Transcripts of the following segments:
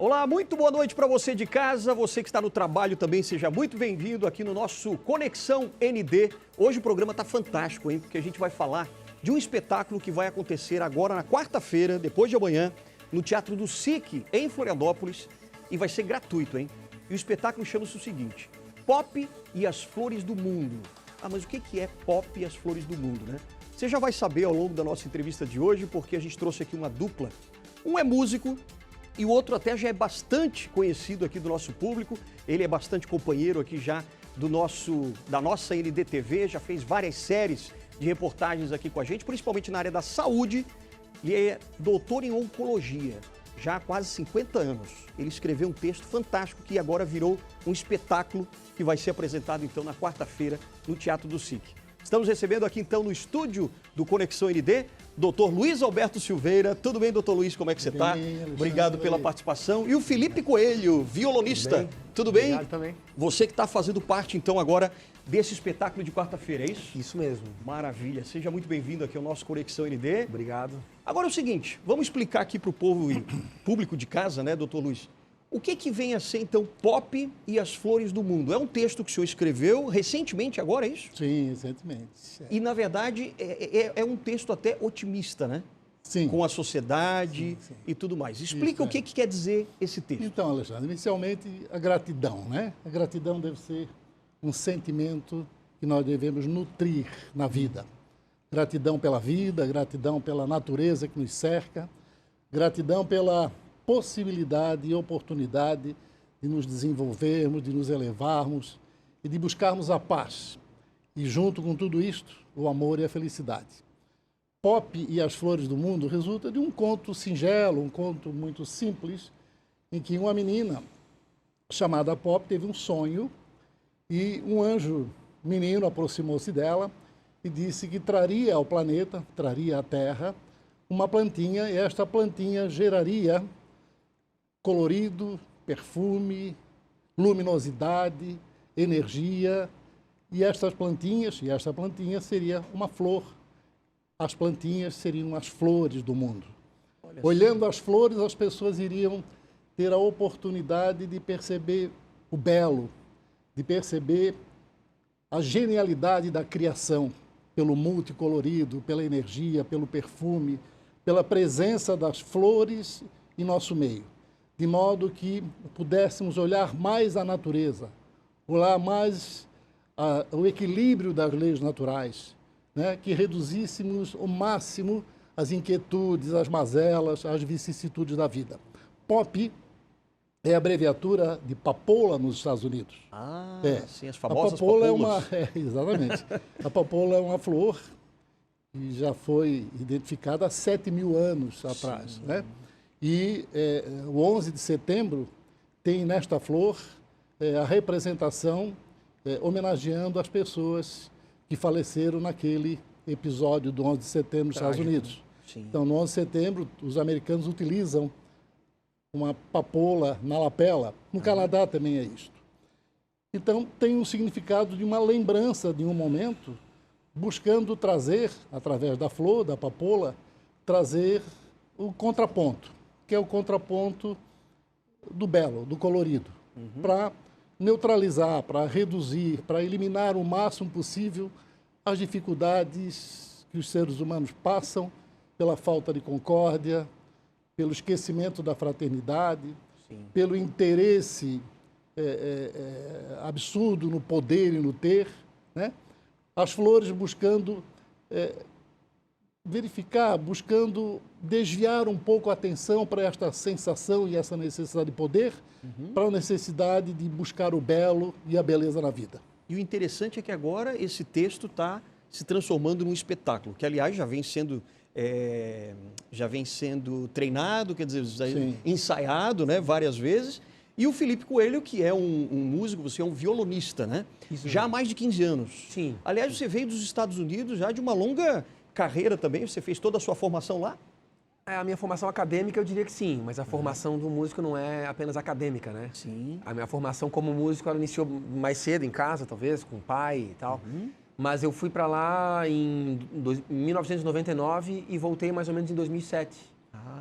Olá, muito boa noite para você de casa, você que está no trabalho também, seja muito bem-vindo aqui no nosso Conexão ND. Hoje o programa está fantástico, hein? Porque a gente vai falar de um espetáculo que vai acontecer agora na quarta-feira, depois de amanhã, no Teatro do SIC, em Florianópolis, e vai ser gratuito, hein? E o espetáculo chama-se o seguinte, Pop e as Flores do Mundo. Ah, mas o que é Pop e as Flores do Mundo, né? Você já vai saber ao longo da nossa entrevista de hoje, porque a gente trouxe aqui uma dupla. Um é músico, e o outro até já é bastante conhecido aqui do nosso público. Ele é bastante companheiro aqui já da nossa NDTV, já fez várias séries de reportagens aqui com a gente, principalmente na área da saúde. E é doutor em oncologia, já há quase 50 anos. Ele escreveu um texto fantástico que agora virou um espetáculo que vai ser apresentado então na quarta-feira no Teatro do SIC. Estamos recebendo aqui então no estúdio do Conexão ND, doutor Luiz Alberto Silveira. Tudo bem, doutor Luiz? Como é que você está? Obrigado pela participação. E o Felipe Coelho, violonista. Tudo bem? Obrigado também. Você que está fazendo parte então agora desse espetáculo de quarta-feira, é isso? Isso mesmo. Maravilha. Seja muito bem-vindo aqui ao nosso Conexão ND. Obrigado. Agora é o seguinte, vamos explicar aqui para o povo e público de casa, né, doutor Luiz? O que vem a ser, então, Pop e as Flores do Mundo? É um texto que o senhor escreveu recentemente agora, é isso? Sim, recentemente. E, na verdade, é um texto até otimista, né? Sim. Com a sociedade e tudo mais. Explica o que quer dizer esse texto. Então, Alexandre, inicialmente, a gratidão, né? A gratidão deve ser um sentimento que nós devemos nutrir na vida. Gratidão pela vida, gratidão pela natureza que nos cerca, gratidão pela possibilidade e oportunidade de nos desenvolvermos, de nos elevarmos e de buscarmos a paz. E junto com tudo isto, o amor e a felicidade. Pop e as Flores do Mundo resulta de um conto singelo, um conto muito simples, em que uma menina chamada Pop teve um sonho e um anjo menino aproximou-se dela e disse que traria ao planeta, traria à Terra, uma plantinha e esta plantinha geraria colorido, perfume, luminosidade, energia, e esta plantinha seria uma flor. As plantinhas seriam as flores do mundo. Olhando as flores, as pessoas iriam ter a oportunidade de perceber o belo, de perceber a genialidade da criação, pelo multicolorido, pela energia, pelo perfume, pela presença das flores em nosso meio. De modo que pudéssemos olhar mais a natureza, olhar mais o equilíbrio das leis naturais, né? Que reduzíssemos ao máximo as inquietudes, as mazelas, as vicissitudes da vida. Pop é a abreviatura de papoula nos Estados Unidos. Ah, sim, as famosas papoulas. papoulas. Exatamente. A papoula é uma flor que já foi identificada há 7.000 anos atrás, né? E o 11 de setembro tem nesta flor a representação homenageando as pessoas que faleceram naquele episódio do 11 de setembro nos Estados Unidos. Sim. Então, no 11 de setembro, os americanos utilizam uma papoula na lapela. No Canadá também é isto. Então, tem um significado de uma lembrança de um momento, buscando trazer, através da flor, da papoula, trazer o contraponto, que é o contraponto do belo, do colorido, para neutralizar, para reduzir, para eliminar o máximo possível as dificuldades que os seres humanos passam pela falta de concórdia, pelo esquecimento da fraternidade, pelo interesse absurdo no poder e no ter, né? As flores buscando buscando desviar um pouco a atenção para esta sensação e essa necessidade de poder, para a necessidade de buscar o belo e a beleza na vida. E o interessante é que agora esse texto está se transformando num espetáculo, que aliás já vem sendo treinado, quer dizer, ensaiado, né, várias vezes. E o Felipe Coelho, que é um músico, você é um violonista, né? Isso já há mais de 15 anos. Sim. Aliás, você veio dos Estados Unidos já de uma longa carreira também, você fez toda a sua formação lá? A minha formação acadêmica, eu diria que sim, mas a formação do músico não é apenas acadêmica, né? Sim. A minha formação como músico, ela iniciou mais cedo em casa, talvez, com o pai e tal. Mas eu fui para lá em 1999 e voltei mais ou menos em 2007.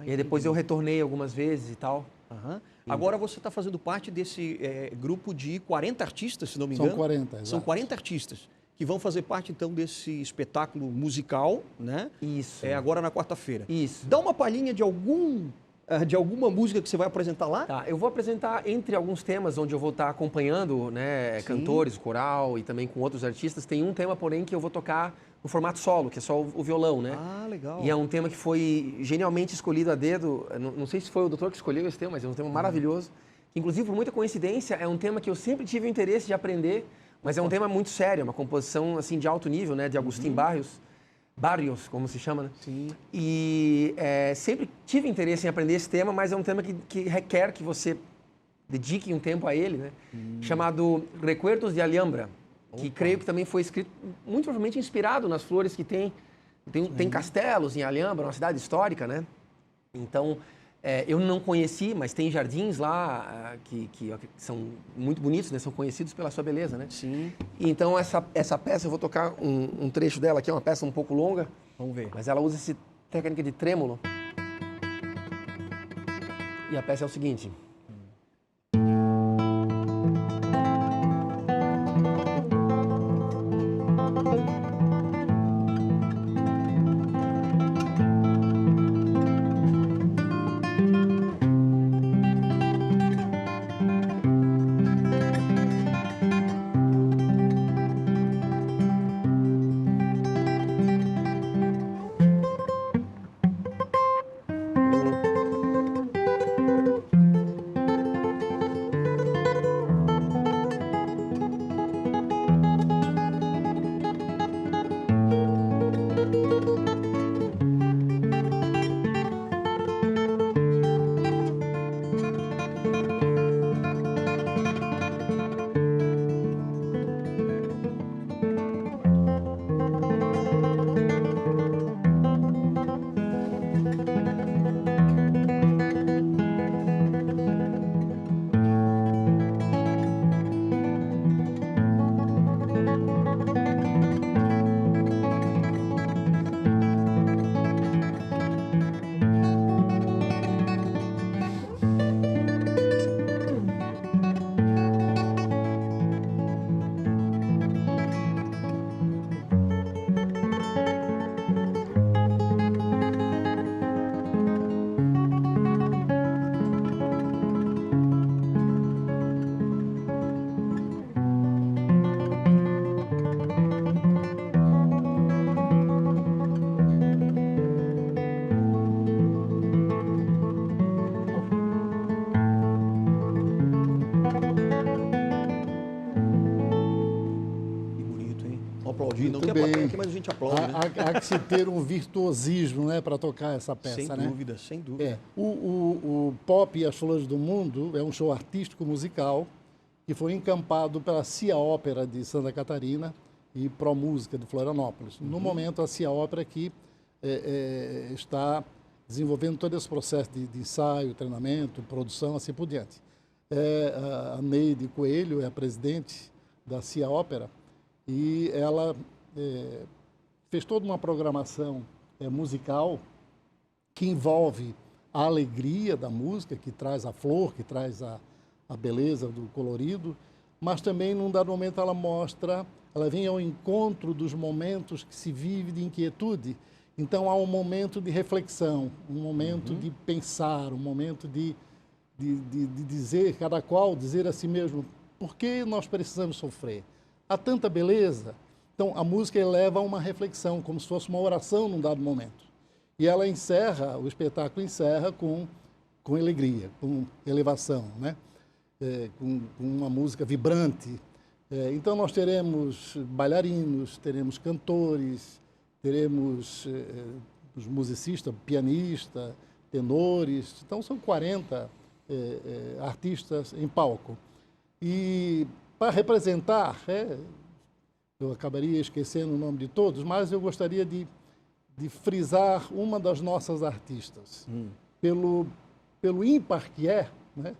E aí depois eu retornei algumas vezes e tal. Aham. Agora você está fazendo parte desse grupo de 40 artistas, se não me São engano. 40, São exato. 40 artistas que vão fazer parte, então, desse espetáculo musical, né? Isso. Agora na quarta-feira. Isso. Dá uma palhinha de alguma música que você vai apresentar lá? Tá, eu vou apresentar entre alguns temas onde eu vou estar acompanhando, né, cantores, coral e também com outros artistas. Tem um tema, porém, que eu vou tocar no formato solo, que é só o violão, né? Ah, legal. E é um tema que foi genialmente escolhido a dedo. Não sei se foi o doutor que escolheu esse tema, mas é um tema maravilhoso. Inclusive, por muita coincidência, é um tema que eu sempre tive o interesse de aprender, mas é um tema muito sério, é uma composição assim de alto nível, né, de Agustín Barrios, como se chama, né? Sim. E sempre tive interesse em aprender esse tema, mas é um tema que requer que você dedique um tempo a ele, né? Chamado Recuerdos de Alhambra, que creio que também foi escrito muito provavelmente inspirado nas flores que tem castelos em Alhambra, uma cidade histórica, né? Então, eu não conheci, mas tem jardins lá que são muito bonitos, né? São conhecidos pela sua beleza, né? Sim. Então, essa peça, eu vou tocar um trecho dela, que é uma peça um pouco longa, Vamos ver. mas ela usa essa técnica de trêmulo. E a peça é o seguinte. Que bonito, hein? Vamos aplaudir. Não Muito tem a bem. plateia aqui, mas a gente aplaude, né? Há que se ter um virtuosismo, né, para tocar essa peça, Sem né? dúvida, sem dúvida. O Pop e as Flores do Mundo é um show artístico musical que foi encampado pela Cia Ópera de Santa Catarina e Pro Música de Florianópolis. No momento, a Cia Ópera aqui está desenvolvendo todo esse processo de ensaio, treinamento, produção, assim por diante. A Neide Coelho é a presidente da Cia Ópera e ela fez toda uma programação musical que envolve a alegria da música, que traz a flor, que traz a beleza do colorido, mas também, num dado momento, ela vem ao encontro dos momentos que se vive de inquietude. Então, há um momento de reflexão, um momento de pensar, um momento de dizer, cada qual dizer a si mesmo, por que nós precisamos sofrer? Há tanta beleza. Então, a música eleva a uma reflexão, como se fosse uma oração num dado momento. E ela encerra, o espetáculo encerra com alegria, com elevação, né? Com uma música vibrante. Então, nós teremos bailarinos, teremos cantores, teremos os musicistas, pianistas, tenores. Então, são 40 artistas em palco. E, para representar, eu acabaria esquecendo o nome de todos, mas eu gostaria de frisar uma das nossas artistas, pelo ímpar que é, né?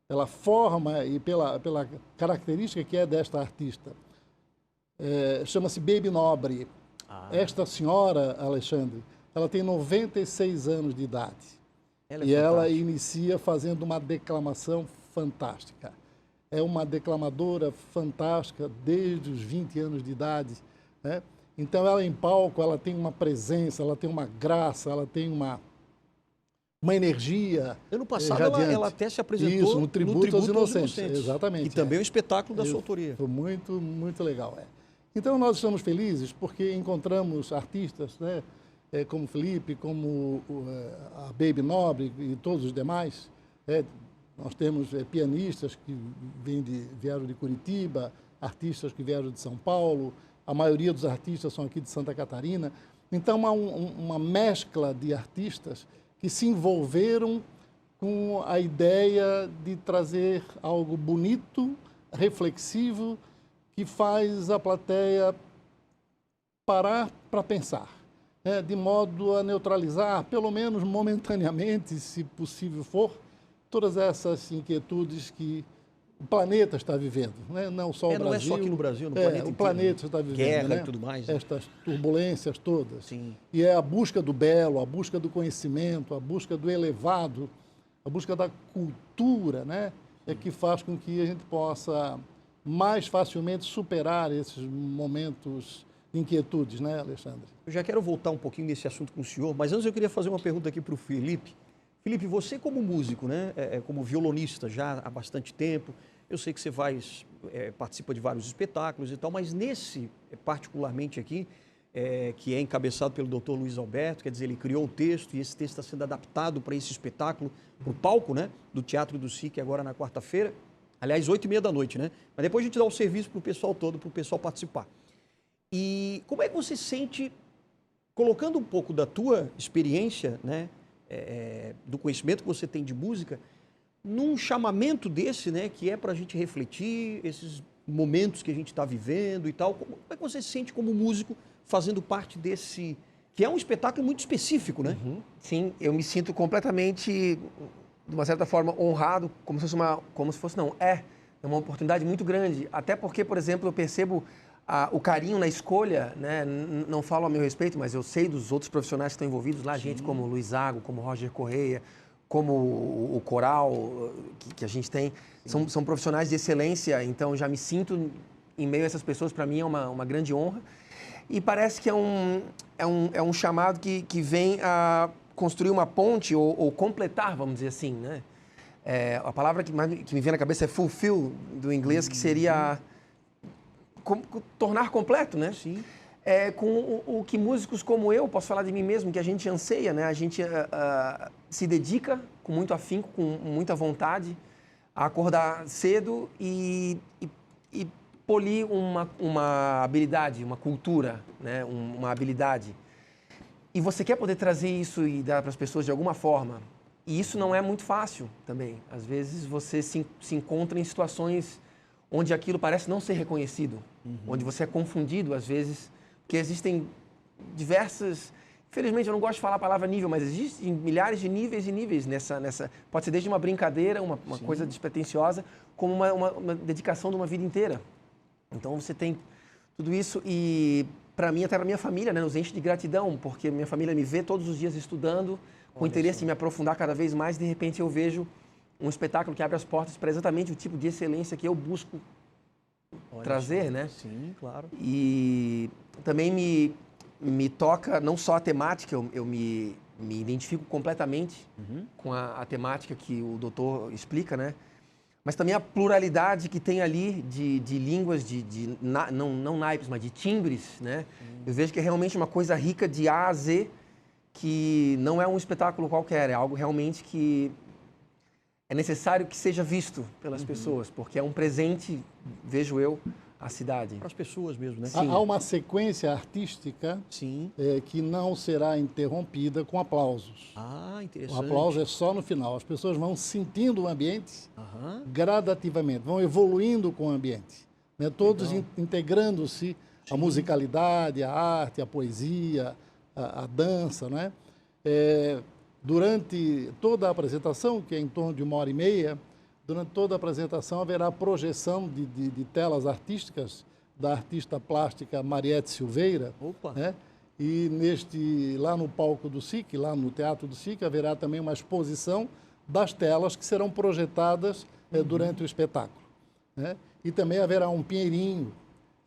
Pela forma e pela característica que é desta artista. Chama-se Baby Nobre. Esta senhora, Alexandre, ela tem 96 anos de idade. Ela é e ela fantástica. inicia fazendo uma declamação fantástica. É uma declamadora fantástica desde os 20 anos de idade, né? Então, ela em palco, ela tem uma presença, ela tem uma graça, ela tem uma energia. Ano passado radiante. ela até se apresentou Isso, no Tributo aos Inocentes. Exatamente. Que também é um espetáculo da sua autoria. Foi muito, muito legal. Então, nós estamos felizes porque encontramos artistas, né, como Felipe, como a Baby Nobre e todos os demais. Nós temos pianistas que vieram de Curitiba, artistas que vieram de São Paulo, a maioria dos artistas são aqui de Santa Catarina. Então, há uma mescla de artistas que se envolveram com a ideia de trazer algo bonito, reflexivo, que faz a plateia parar para pensar, né, de modo a neutralizar, pelo menos momentaneamente, se possível for, todas essas inquietudes que o planeta está vivendo, né? Não só o Brasil. Não é só aqui no Brasil, no planeta inteiro. O planeta está vivendo, guerra, né? E tudo mais. Estas turbulências todas. Sim. E é a busca do belo, a busca do conhecimento, a busca do elevado, a busca da cultura, né? É que faz com que a gente possa mais facilmente superar esses momentos de inquietudes, né, Alexandre? Eu já quero voltar um pouquinho nesse assunto com o senhor, mas antes eu queria fazer uma pergunta aqui para o Felipe. Felipe, você como músico, né, como violonista já há bastante tempo, eu sei que você participa de vários espetáculos e tal, mas nesse, particularmente aqui, que é encabeçado pelo Dr. Luiz Alberto, quer dizer, ele criou o texto e esse texto está sendo adaptado para esse espetáculo, para o palco, né, do Teatro do SIC agora na quarta-feira, aliás, 8h30 da noite, né? Mas depois a gente dá o serviço para o pessoal todo, para o pessoal participar. E como é que você sente, colocando um pouco da tua experiência, né, do conhecimento que você tem de música, num chamamento desse, né, que é para a gente refletir esses momentos que a gente está vivendo e tal. Como é que você se sente como músico fazendo parte desse, que é um espetáculo muito específico, né? Uhum. Sim, eu me sinto completamente, de uma certa forma, honrado, é uma oportunidade muito grande, até porque, por exemplo, eu percebo o carinho na escolha, né? Não falo a meu respeito, mas eu sei dos outros profissionais que estão envolvidos lá, gente como Luiz Zago, como Roger Correia, como o coral que a gente tem, são profissionais de excelência, então já me sinto em meio a essas pessoas, para mim é uma grande honra. E parece que é um chamado que vem a construir uma ponte ou completar, vamos dizer assim, né? A palavra que me vem na cabeça é fulfill, do inglês, que seria tornar completo, né? Sim. Com o que músicos como eu, posso falar de mim mesmo, que a gente anseia, né? A gente se dedica com muito afinco, com muita vontade, a acordar cedo e polir uma habilidade, uma cultura, né? Uma habilidade. E você quer poder trazer isso e dar para as pessoas de alguma forma. E isso não é muito fácil também. Às vezes você se encontra em situações onde aquilo parece não ser reconhecido, onde você é confundido, às vezes, porque existem diversas... Infelizmente, eu não gosto de falar a palavra nível, mas existem milhares de níveis e níveis nessa... Pode ser desde uma brincadeira, uma coisa despretensiosa, como uma dedicação de uma vida inteira. Então, você tem tudo isso e, para mim, até para minha família, né, nos enche de gratidão, porque minha família me vê todos os dias estudando, com interesse em me aprofundar cada vez mais, de repente eu vejo um espetáculo que abre as portas para exatamente o tipo de excelência que eu busco trazer, né? Sim, claro. E também me toca não só a temática, eu me identifico completamente com a temática que o doutor explica, né? Mas também a pluralidade que tem ali de línguas, não naipes, mas de timbres, né? Eu vejo que é realmente uma coisa rica de A a Z, que não é um espetáculo qualquer, é algo realmente que é necessário que seja visto pelas pessoas, porque é um presente, vejo eu, à cidade. Para as pessoas mesmo, né? Há uma sequência artística que não será interrompida com aplausos. Ah, interessante. O aplauso é só no final. As pessoas vão sentindo o ambiente gradativamente, vão evoluindo com o ambiente, né? Todos integrando-se à musicalidade, à arte, à poesia, à dança, né? Durante toda a apresentação, que é em torno de 1h30, durante toda a apresentação haverá projeção de telas artísticas da artista plástica Mariette Silveira, né? E lá no palco do SIC, lá no Teatro do SIC, haverá também uma exposição das telas que serão projetadas durante o espetáculo, né? E também haverá um pinheirinho,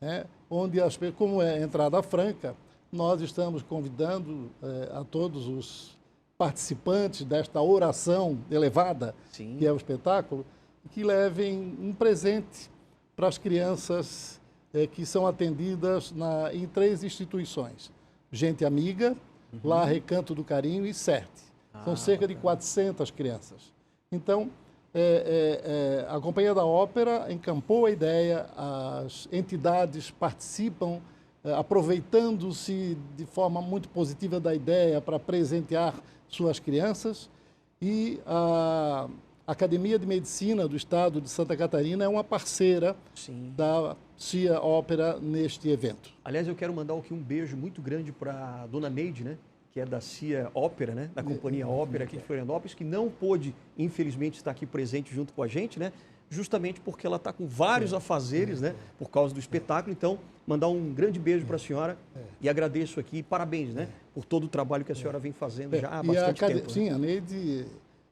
né? Onde, como é entrada franca, nós estamos convidando a todos os participantes desta oração elevada, Sim. que é o espetáculo, que levem um presente para as crianças que são atendidas em 3 instituições. Gente Amiga, lá Recanto do Carinho e CERT. São cerca de 400 crianças. Então, a Companhia da Ópera encampou a ideia, as entidades participam, aproveitando-se de forma muito positiva da ideia para presentear suas crianças, e a Academia de Medicina do Estado de Santa Catarina é uma parceira da CIA Ópera neste evento. Aliás, eu quero mandar aqui um beijo muito grande para a dona Neide, né? Que é da CIA Ópera, né? Da Companhia Ópera aqui de Florianópolis, que não pôde, infelizmente, estar aqui presente junto com a gente, né? Justamente porque ela está com vários afazeres, né? Por causa do espetáculo. Então, mandar um grande beijo para a senhora e agradeço aqui, parabéns, né? Por todo o trabalho que a senhora vem fazendo já há bastante tempo. Sim, a Neide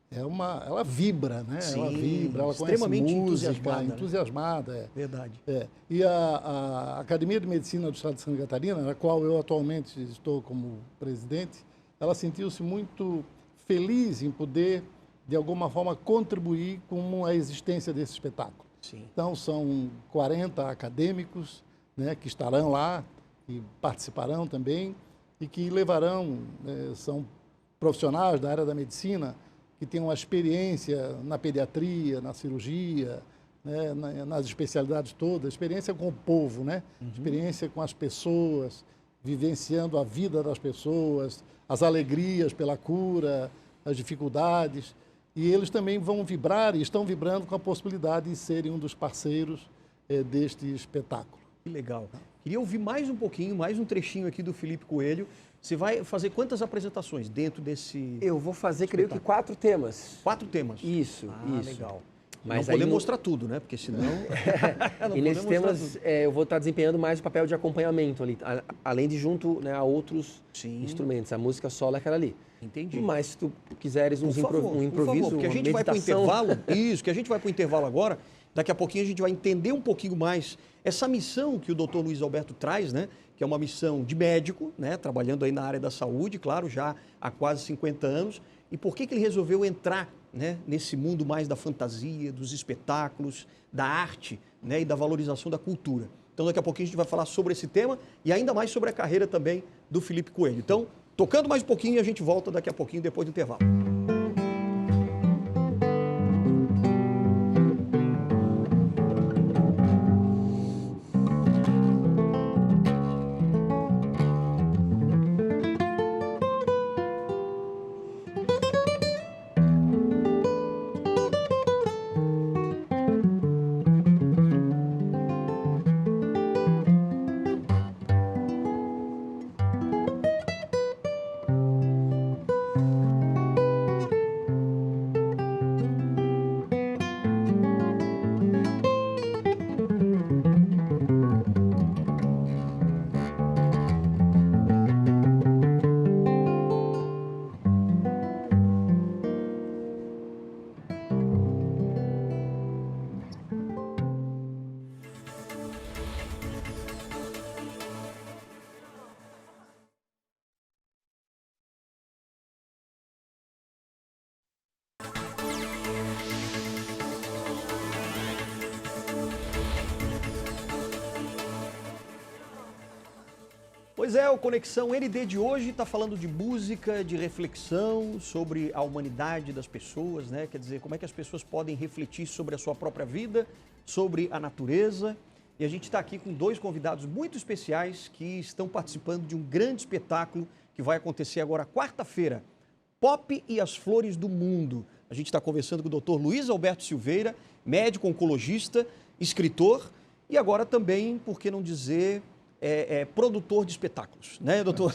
ela vibra, né? Sim, ela vibra, ela extremamente conhece música, entusiasmada. Verdade. É. E a Academia de Medicina do Estado de Santa Catarina, na qual eu atualmente estou como presidente, ela sentiu-se muito feliz em poder, de alguma forma, contribuir com a existência desse espetáculo. Sim. Então, são 40 acadêmicos, né, que estarão lá e participarão também e que levarão, são profissionais da área da medicina que têm uma experiência na pediatria, na cirurgia, né, nas especialidades todas, experiência com o povo, né? Experiência com as pessoas, vivenciando a vida das pessoas, as alegrias pela cura, as dificuldades. E eles também vão vibrar e estão vibrando com a possibilidade de serem um dos parceiros deste espetáculo. Que legal. Queria ouvir mais um pouquinho, mais um trechinho aqui do Felipe Coelho. Você vai fazer quantas apresentações dentro desse... Eu vou fazer, creio que 4 temas. 4 temas? Isso, isso. Legal. Mas não podemos mostrar tudo, né? Porque senão... E nesses temas eu vou estar desempenhando mais o papel de acompanhamento ali, além de junto, né, a outros instrumentos. A música solo é aquela ali. Entendi. Mas se tu quiseres um improviso, por favor, porque a gente vai para o intervalo. Isso, que a gente vai para o intervalo agora. Daqui a pouquinho a gente vai entender um pouquinho mais essa missão que o Dr. Luiz Alberto traz, né? Que é uma missão de médico, né? Trabalhando aí na área da saúde, claro, já há quase 50 anos. E por que ele resolveu entrar, né, nesse mundo mais da fantasia, dos espetáculos, da arte, né, e da valorização da cultura. Então, daqui a pouquinho a gente vai falar sobre esse tema e ainda mais sobre a carreira também do Felipe Coelho. Então, tocando mais um pouquinho e a gente volta daqui a pouquinho depois do intervalo. Pois é, o Conexão ND de hoje está falando de música, de reflexão sobre a humanidade das pessoas, né? Quer dizer, como é que as pessoas podem refletir sobre a sua própria vida, sobre a natureza. E a gente está aqui com 2 convidados muito especiais que estão participando de um grande espetáculo que vai acontecer agora quarta-feira. Pop e as Flores do Mundo. A gente está conversando com o Dr. Luiz Alberto Silveira, médico oncologista, escritor e agora também, por que não dizer... produtor de espetáculos, né, doutor?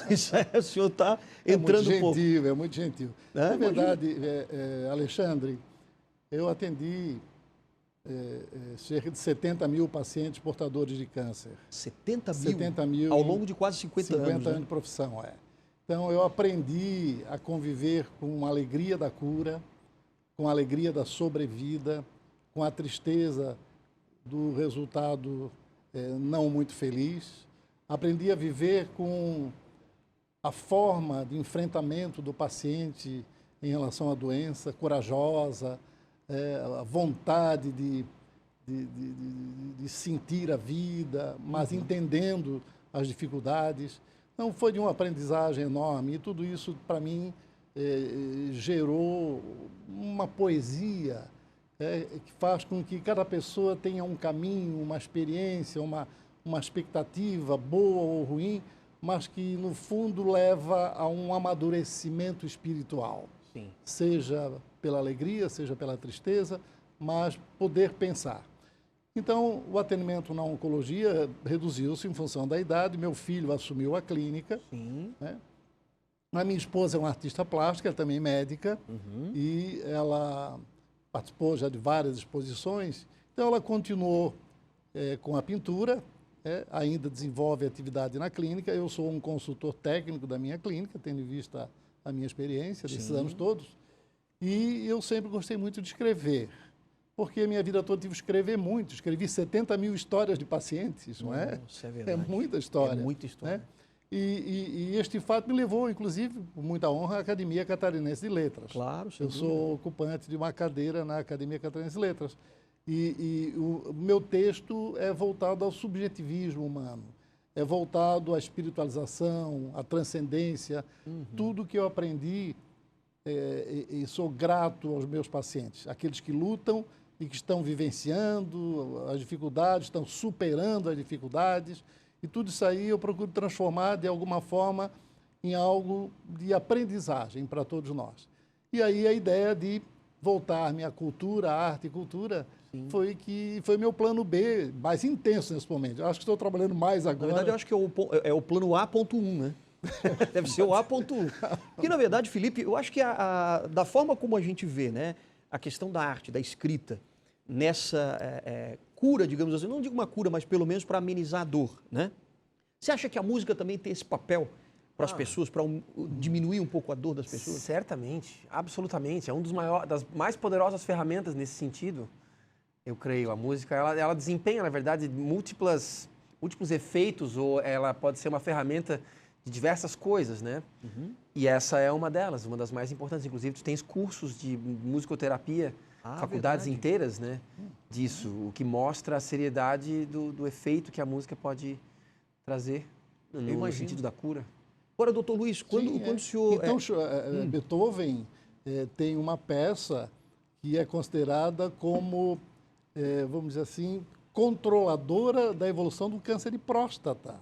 O senhor está entrando um pouco. É muito gentil. Na verdade, Alexandre, eu atendi cerca de 70 mil pacientes portadores de câncer. 70 mil? 70 mil ao longo de quase 50 anos. 50 anos, né? de profissão, é. Então, eu aprendi a conviver com a alegria da cura, com a alegria da sobrevida, com a tristeza do resultado não muito feliz. Aprendi a viver com a forma de enfrentamento do paciente em relação à doença, corajosa, a vontade de sentir a vida, mas entendendo as dificuldades. Então, foi de uma aprendizagem enorme e tudo isso, para mim, gerou uma poesia que faz com que cada pessoa tenha um caminho, uma experiência, uma expectativa boa ou ruim, mas que, no fundo, leva a um amadurecimento espiritual. Sim. Seja pela alegria, seja pela tristeza, mas poder pensar. Então, o atendimento na oncologia reduziu-se em função da idade. Meu filho assumiu a clínica. Sim. Né? A minha esposa é uma artista plástica, também médica, e ela participou já de várias exposições. Então, ela continuou com a pintura, ainda desenvolve atividade na clínica. Eu sou um consultor técnico da minha clínica, tendo em vista a minha experiência desses anos todos. E eu sempre gostei muito de escrever, porque a minha vida toda tive que escrever muito. Escrevi 70 mil histórias de pacientes, não é? Nossa, é verdade. É muita história. É muita história. Né? E este fato me levou, inclusive, com muita honra, à Academia Catarinense de Letras. Claro, sem Eu dúvida. sou ocupante de uma cadeira na Academia Catarinense de Letras. E o meu texto é voltado ao subjetivismo humano, é voltado à espiritualização, à transcendência, tudo que eu aprendi e sou grato aos meus pacientes, aqueles que lutam e que estão vivenciando as dificuldades, estão superando as dificuldades, e tudo isso aí eu procuro transformar de alguma forma em algo de aprendizagem para todos nós. E aí a ideia de voltar-me à cultura, à arte e cultura, foi meu plano B, mais intenso nesse momento. Eu acho que estou trabalhando mais Na agora. verdade, eu acho que é o plano A.1, né? Deve ser o A.1. Porque, na verdade, Felipe, eu acho que da forma como a gente vê, né, a questão da arte, da escrita, nessa cura, digamos assim, não digo uma cura, mas pelo menos para amenizar a dor, né? Você acha que a música também tem esse papel para as pessoas, para diminuir um pouco a dor das pessoas? Certamente, absolutamente. É das mais poderosas ferramentas nesse sentido, eu creio. A música, ela desempenha, na verdade, múltiplos efeitos, ou ela pode ser uma ferramenta de diversas coisas, né? E essa é uma delas, uma das mais importantes. Inclusive, tu tens cursos de musicoterapia, faculdades verdade. inteiras, né? Disso, o que mostra a seriedade do efeito que a música pode trazer no imagino. sentido da cura. Agora, doutor Luiz, quando o senhor... Então, Beethoven tem uma peça que é considerada como, vamos dizer assim, controladora da evolução do câncer de próstata.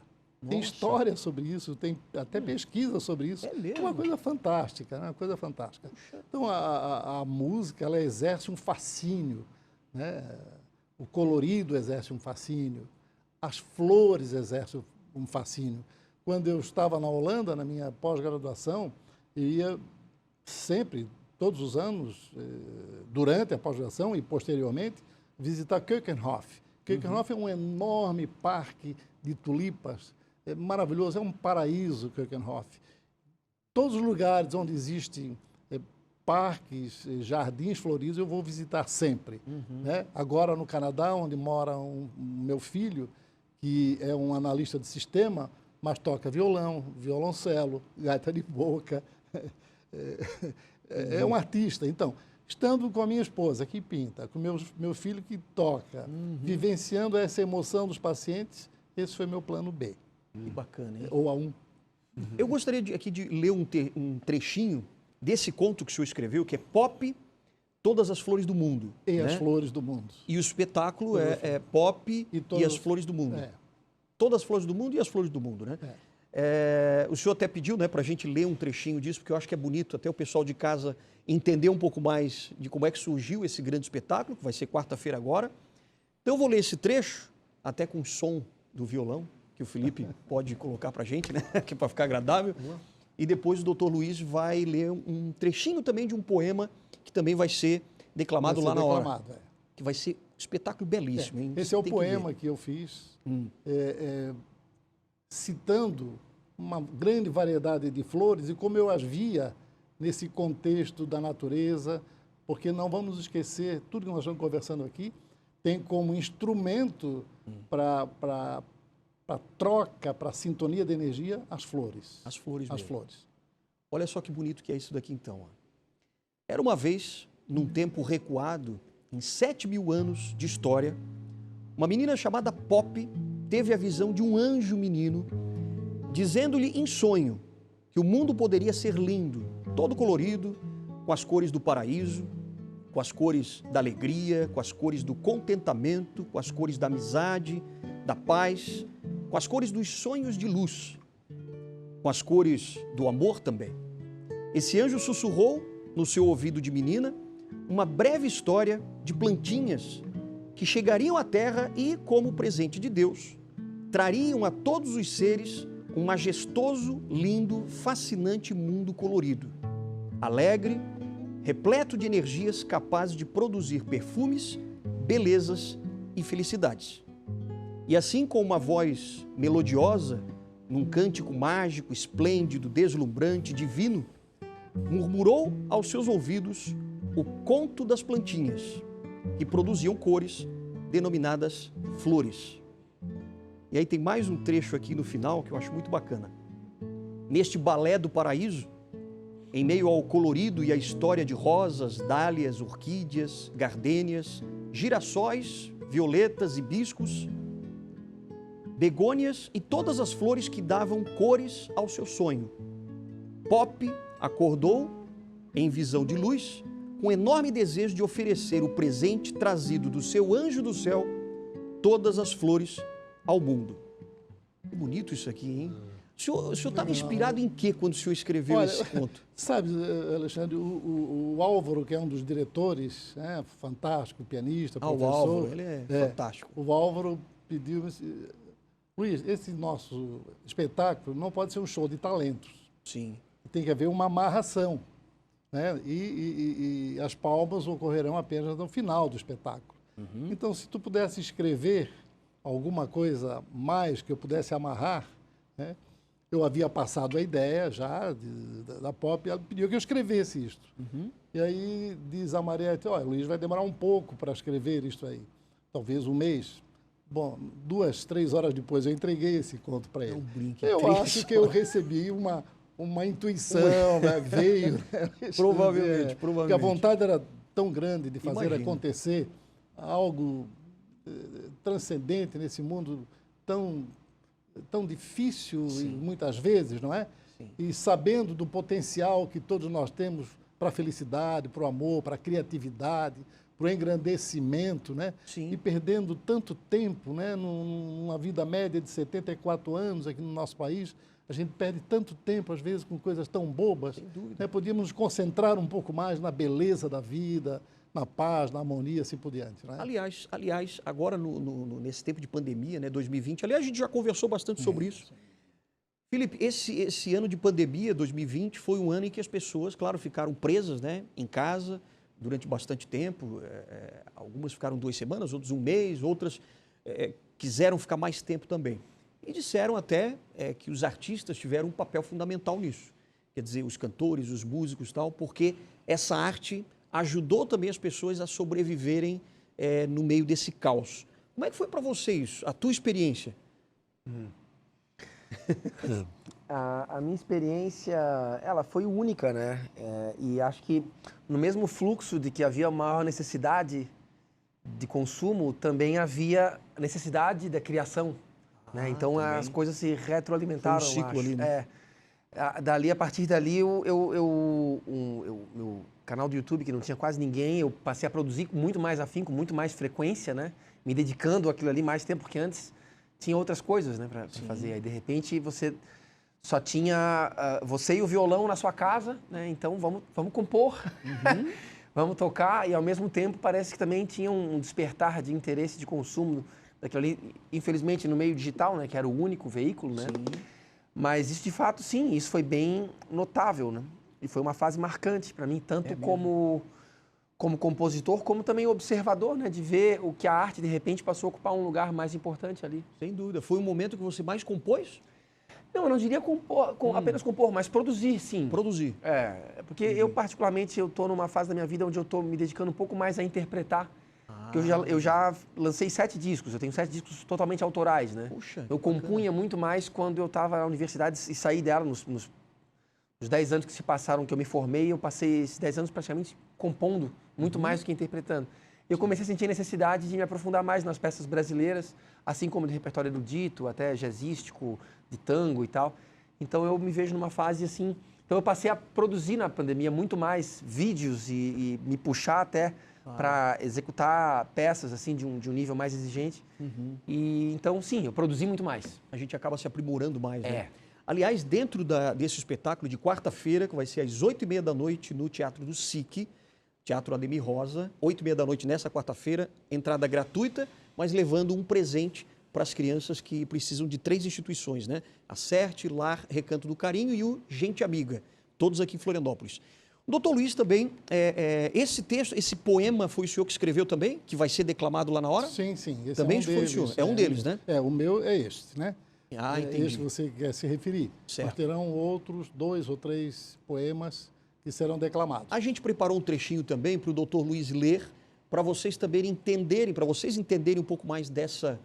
Tem história sobre isso, tem até pesquisa sobre isso. É mesmo? Uma coisa fantástica, né? Uma coisa fantástica. Então, a música, ela exerce um fascínio, né? O colorido exerce um fascínio, as flores exercem um fascínio. Quando eu estava na Holanda, na minha pós-graduação, eu ia sempre, todos os anos, durante a pós-graduação e posteriormente, visitar Keukenhof. Keukenhof é um enorme parque de tulipas, é maravilhoso, é um paraíso, Keukenhof. Todos os lugares onde existem parques, jardins floridos, eu vou visitar sempre. Né? Agora, no Canadá, onde mora meu filho, que é um analista de sistema, mas toca violão, violoncelo, gaita de boca, é um artista. Então, estando com a minha esposa, que pinta, com meu filho, que toca, vivenciando essa emoção dos pacientes, esse foi meu plano B. Que bacana, hein? Ou A1. Eu gostaria aqui de ler um trechinho desse conto que o senhor escreveu, que é Pop, Todas as Flores do Mundo. E né? as flores do mundo. E o espetáculo é Pop e as Flores do Mundo. Todas as Flores do Mundo e as Flores do Mundo, né? O senhor até pediu, né, para a gente ler um trechinho disso, porque eu acho que é bonito até o pessoal de casa entender um pouco mais de como é que surgiu esse grande espetáculo, que vai ser quarta-feira agora. Então eu vou ler esse trecho, até com o som do violão, que o Felipe pode colocar para a gente, né, que é para ficar agradável. E depois o doutor Luiz vai ler um trechinho também de um poema que também vai ser declamado lá na hora. Que vai ser Espetáculo belíssimo, hein? Esse é o Tem que poema ver. que eu fiz, citando uma grande variedade de flores e como eu as via nesse contexto da natureza, porque não vamos esquecer, tudo que nós estamos conversando aqui tem como instrumento para troca, para sintonia de energia, as flores. As flores As mesmo. flores. Olha só que bonito que é isso daqui então. Ó. Era uma vez, num tempo recuado, em 7.000 anos de história, uma menina chamada Pop teve a visão de um anjo menino dizendo-lhe em sonho que o mundo poderia ser lindo, todo colorido, com as cores do paraíso, com as cores da alegria, com as cores do contentamento, com as cores da amizade, da paz, com as cores dos sonhos de luz, com as cores do amor também. Esse anjo sussurrou no seu ouvido de menina uma breve história de plantinhas que chegariam à terra e, como presente de Deus, trariam a todos os seres um majestoso, lindo, fascinante mundo colorido, alegre, repleto de energias capazes de produzir perfumes, belezas e felicidades. E assim, com uma voz melodiosa, num cântico mágico, esplêndido, deslumbrante, divino, murmurou aos seus ouvidos o conto das plantinhas, que produziam cores denominadas flores. E aí tem mais um trecho aqui no final que eu acho muito bacana. Neste balé do paraíso, em meio ao colorido e à história de rosas, dálias, orquídeas, gardênias, girassóis, violetas, hibiscos, begônias e todas as flores que davam cores ao seu sonho, Pop acordou, em visão de luz, com enorme desejo de oferecer o presente trazido do seu anjo do céu, todas as flores ao mundo. Que bonito isso aqui, hein? O senhor estava inspirado em quê quando o senhor escreveu esse conto? Sabe, Alexandre, o Álvaro, que é um dos diretores, fantástico, pianista, professor. O Álvaro, ele é fantástico. O Álvaro pediu, Luiz, esse nosso espetáculo não pode ser um show de talentos. Sim. Tem que haver uma amarração, né? E as palmas ocorrerão apenas no final do espetáculo. Então, se tu pudesse escrever alguma coisa mais que eu pudesse amarrar, né? Eu havia passado a ideia já da Pop, ela pediu que eu escrevesse isto. E aí diz a Mariette, olha, Luiz, vai demorar um pouco para escrever isto aí, talvez um mês. Bom, 2, 3 horas depois eu entreguei esse conto para ele. Eu acho que eu recebi uma intuição, né? Veio. Né? Provavelmente. Porque a vontade era tão grande de fazer acontecer algo transcendente nesse mundo tão difícil e muitas vezes, não é? Sim. E sabendo do potencial que todos nós temos para a felicidade, para o amor, para a criatividade, para o engrandecimento, né? Sim. E perdendo tanto tempo, né? Numa vida média de 74 anos aqui no nosso país, a gente perde tanto tempo, às vezes, com coisas tão bobas. Sem dúvida. Né? Podíamos nos concentrar um pouco mais na beleza da vida, na paz, na harmonia, assim por diante. Né? Aliás, agora nesse tempo de pandemia, né, 2020, aliás, a gente já conversou bastante sobre isso. Sim. Felipe, esse ano de pandemia, 2020, foi um ano em que as pessoas, claro, ficaram presas, né, em casa durante bastante tempo. Algumas ficaram 2 semanas, outras 1 mês, outras quiseram ficar mais tempo também. E disseram até que os artistas tiveram um papel fundamental nisso. Quer dizer, os cantores, os músicos e tal, porque essa arte ajudou também as pessoas a sobreviverem no meio desse caos. Como é que foi para você isso, a tua experiência? A minha experiência, ela foi única, né? E acho que no mesmo fluxo de que havia maior necessidade de consumo, também havia necessidade da criação. Né? Então também. As coisas se retroalimentaram. Foi um ciclo ali, né? A partir dali, meu canal do YouTube, que não tinha quase ninguém, eu passei a produzir com muito mais afinco, com muito mais frequência, né? Me dedicando àquilo ali mais tempo, porque antes tinha outras coisas, né, para fazer. Aí, de repente, você só tinha você e o violão na sua casa, né? Então, vamos compor, vamos tocar. E, ao mesmo tempo, parece que também tinha um despertar de interesse de consumo daquilo ali, infelizmente, no meio digital, né? Que era o único veículo, né? Sim. Mas isso, de fato, sim, isso foi bem notável, né? E foi uma fase marcante para mim, tanto como compositor, como também observador, né? De ver o que a arte, de repente, passou a ocupar um lugar mais importante ali. Sem dúvida. Foi o momento que você mais compôs? Não, eu não diria compor, apenas compor, mas produzir, sim. Produzir. Porque eu, particularmente, eu estou numa fase da minha vida onde eu estou me dedicando um pouco mais a interpretar. Porque eu já lancei 7 discos, eu tenho 7 discos totalmente autorais, né? Puxa, eu compunha muito mais quando eu estava na universidade e saí dela nos 10 anos que se passaram, que eu me formei, eu passei esses 10 anos praticamente compondo, muito mais do que interpretando. Eu comecei a sentir a necessidade de me aprofundar mais nas peças brasileiras, assim como de repertório erudito, até jazzístico, de tango e tal. Então eu me vejo numa fase assim. Então eu passei a produzir na pandemia muito mais vídeos e me puxar até para executar peças assim de um nível mais exigente. E então sim, eu produzi muito mais. A gente acaba se aprimorando mais, né? É. Aliás, dentro desse espetáculo de quarta-feira, que vai ser às 8h30 da noite no Teatro do SIC, Teatro Ademir Rosa, 8h30 da noite nessa quarta-feira, entrada gratuita, mas levando um presente para as crianças que precisam de 3 instituições, né? A CERT, Lar, Recanto do Carinho e o Gente Amiga, todos aqui em Florianópolis. O doutor Luiz também, esse texto, esse poema foi o senhor que escreveu também, que vai ser declamado lá na hora? Sim, sim. Esse também é um foi deles, o senhor? É um deles, né? O meu é este, né? Entendi. Este que você quer se referir. Certo. Mas terão outros 2 ou 3 poemas que serão declamados. A gente preparou um trechinho também para o doutor Luiz ler, para vocês também entenderem, um pouco mais desse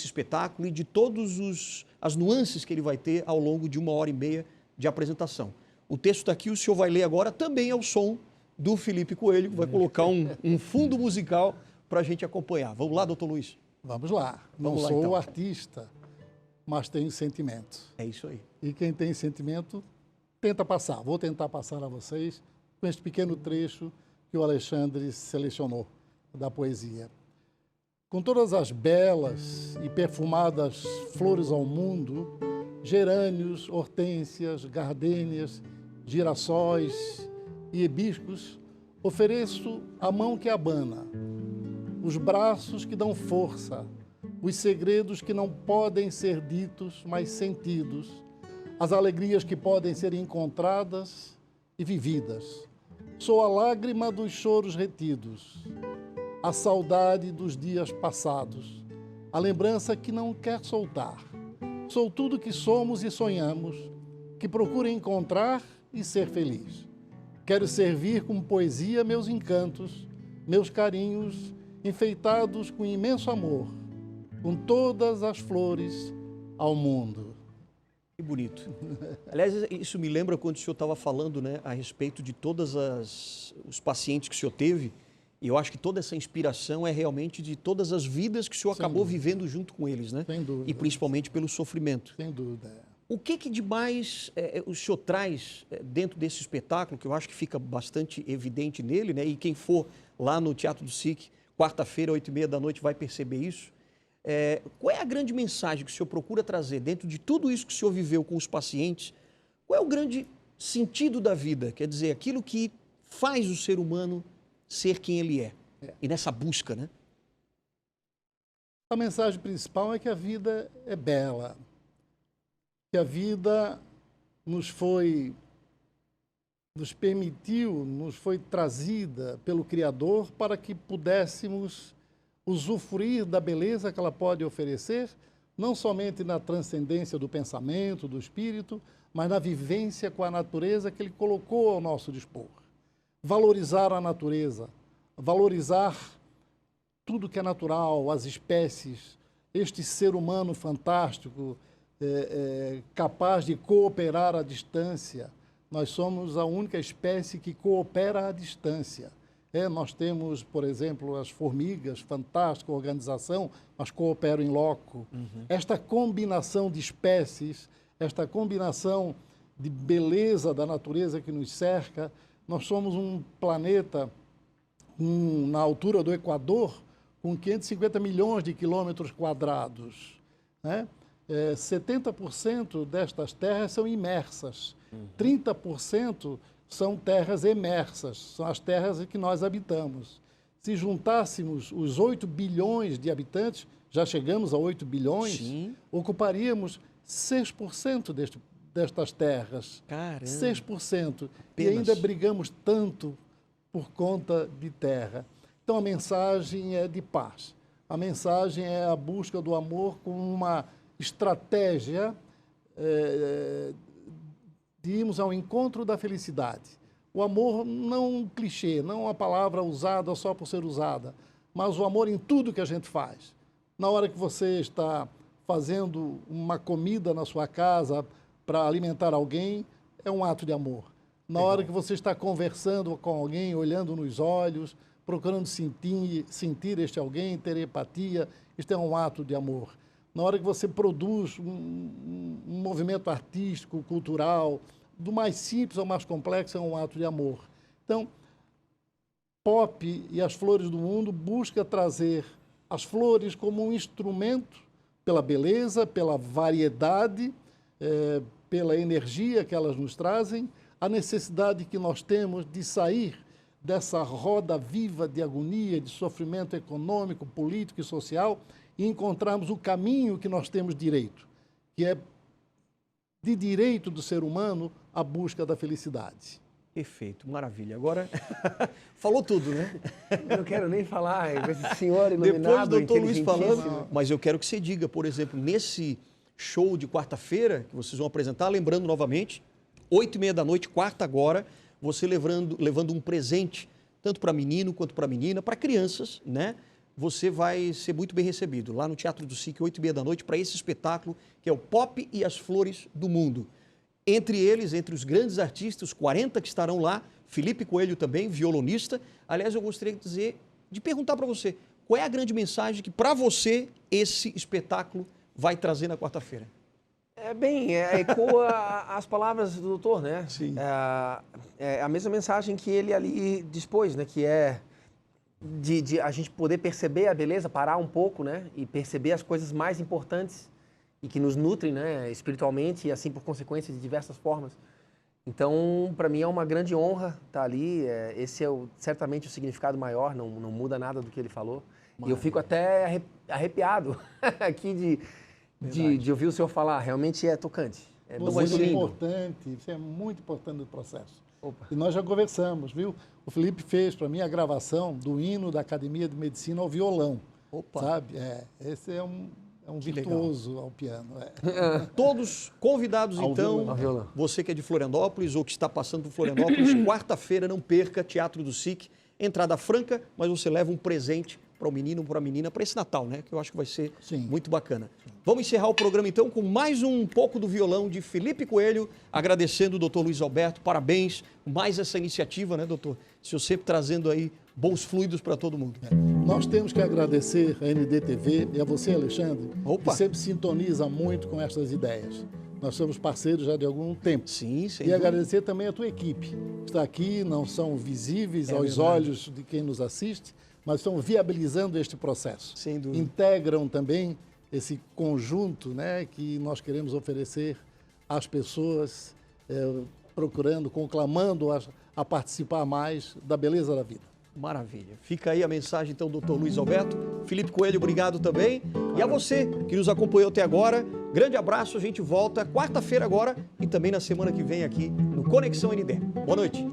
espetáculo e de todas as nuances que ele vai ter ao longo de 1h30 de apresentação. O texto está aqui, o senhor vai ler agora, também ao som do Felipe Coelho, que vai colocar um fundo musical para a gente acompanhar. Vamos lá, doutor Luiz? Vamos lá. Não Vamos lá, sou então. artista, mas tenho sentimento. É isso aí. E quem tem sentimento, tenta passar. Vou tentar passar a vocês com este pequeno trecho que o Alexandre selecionou da poesia. Com todas as belas e perfumadas flores ao mundo, gerânios, hortênsias, gardênias, girassóis e hibiscos, ofereço a mão que abana, os braços que dão força, os segredos que não podem ser ditos, mas sentidos, as alegrias que podem ser encontradas e vividas. Sou a lágrima dos choros retidos, a saudade dos dias passados, a lembrança que não quer soltar. Sou tudo que somos e sonhamos, que procuro encontrar e ser feliz. Quero servir com poesia meus encantos, meus carinhos, enfeitados com imenso amor, com todas as flores ao mundo. Que bonito. Aliás, isso me lembra quando o senhor estava falando, né, a respeito de todos os pacientes que o senhor teve. E eu acho que toda essa inspiração é realmente de todas as vidas que o senhor acabou vivendo junto com eles, né? Sem dúvida. E principalmente pelo sofrimento. Sem dúvida. O que de mais o senhor traz dentro desse espetáculo, que eu acho que fica bastante evidente nele, né? E quem for lá no Teatro do SIC, quarta-feira, 8h30 da noite, vai perceber isso. Qual é a grande mensagem que o senhor procura trazer dentro de tudo isso que o senhor viveu com os pacientes? Qual é o grande sentido da vida? Quer dizer, aquilo que faz o ser humano ser quem ele é. E nessa busca, né? A mensagem principal é que a vida é bela, que a vida nos permitiu, nos foi trazida pelo Criador para que pudéssemos usufruir da beleza que ela pode oferecer, não somente na transcendência do pensamento, do espírito, mas na vivência com a natureza que Ele colocou ao nosso dispor. Valorizar a natureza, valorizar tudo que é natural, as espécies, este ser humano fantástico, capaz de cooperar à distância. Nós somos a única espécie que coopera à distância. Nós temos, por exemplo, as formigas, fantástica organização, mas cooperam em loco. Esta combinação de espécies, esta combinação de beleza da natureza que nos cerca, nós somos um planeta na altura do Equador com 550 milhões de quilômetros quadrados, né? 70% destas terras são imersas, 30% são terras emersas, são as terras que nós habitamos. Se juntássemos os 8 bilhões de habitantes, já chegamos a 8 bilhões, Sim. ocuparíamos 6% destas terras. Caramba. 6%. E Apenas. ainda brigamos tanto por conta de terra. Então a mensagem é de paz. A mensagem é a busca do amor como uma estratégia de irmos ao encontro da felicidade. O amor não um clichê, não uma palavra usada só por ser usada, mas o amor em tudo que a gente faz. Na hora que você está fazendo uma comida na sua casa para alimentar alguém, é um ato de amor. Na hora que você está conversando com alguém, olhando nos olhos, procurando sentir este alguém, ter empatia, isto é um ato de amor. Na hora que você produz um movimento artístico, cultural, do mais simples ao mais complexo, é um ato de amor. Então, Pop e as Flores do Mundo busca trazer as flores como um instrumento pela beleza, pela variedade, pela energia que elas nos trazem, a necessidade que nós temos de sair dessa roda viva de agonia, de sofrimento econômico, político e social e encontrarmos o caminho que nós temos direito, que é de direito do ser humano a busca da felicidade. Perfeito, maravilha. Agora, falou tudo, né? Eu não quero nem falar com esse senhor iluminado, depois do doutor Luiz falando, inteligentíssimo. mas eu quero que você diga, por exemplo, nesse show de quarta-feira, que vocês vão apresentar, lembrando novamente, 8h30 da noite, quarta agora, você levando um presente, tanto para menino quanto para menina, para crianças, né? Você vai ser muito bem recebido lá no Teatro do SIC, 8h30 da noite, para esse espetáculo que é o Pop e as Flores do Mundo. Entre eles, entre os grandes artistas, os 40 que estarão lá, Felipe Coelho também, violonista. Aliás, eu gostaria de perguntar para você, qual é a grande mensagem que para você esse espetáculo vai trazer na quarta-feira? Ecoa as palavras do doutor, né? Sim. É a mesma mensagem que ele ali dispôs, né? Que é de a gente poder perceber a beleza, parar um pouco, né? E perceber as coisas mais importantes e que nos nutrem, né? Espiritualmente e assim por consequência de diversas formas. Então, para mim é uma grande honra estar ali. Esse é certamente o significado maior, não muda nada do que ele falou. Maravilha. E eu fico até arrepiado aqui de ouvir o senhor falar. Realmente é tocante. É muito lindo. Isso é muito importante no processo. Opa. E nós já conversamos, viu? O Felipe fez para mim a gravação do hino da Academia de Medicina ao violão. Opa. Sabe? Esse é um virtuoso ao piano. Todos convidados, ao então, violão. Você que é de Florianópolis ou que está passando por Florianópolis, quarta-feira, não perca, Teatro do SIC, entrada franca, mas você leva um presente para o menino, para a menina, para esse Natal, né? Que eu acho que vai ser muito bacana. Vamos encerrar o programa, então, com mais um pouco do violão de Felipe Coelho, agradecendo o doutor Luiz Alberto, parabéns, mais essa iniciativa, né, doutor? O senhor sempre trazendo aí bons fluidos para todo mundo. Nós temos que agradecer a NDTV e a você, Alexandre, que sempre sintoniza muito com essas ideias. Nós somos parceiros já de algum tempo. Sim, sem dúvida. Agradecer também a tua equipe, que está aqui, não são visíveis aos olhos de quem nos assiste, mas estão viabilizando este processo. Sem dúvida. Integram também esse conjunto, né, que nós queremos oferecer às pessoas, procurando, conclamando-as a participar mais da beleza da vida. Maravilha. Fica aí a mensagem, então, do doutor Luiz Alberto. Felipe Coelho, obrigado também. E a você que nos acompanhou até agora, grande abraço. A gente volta quarta-feira agora e também na semana que vem aqui no Conexão ND. Boa noite.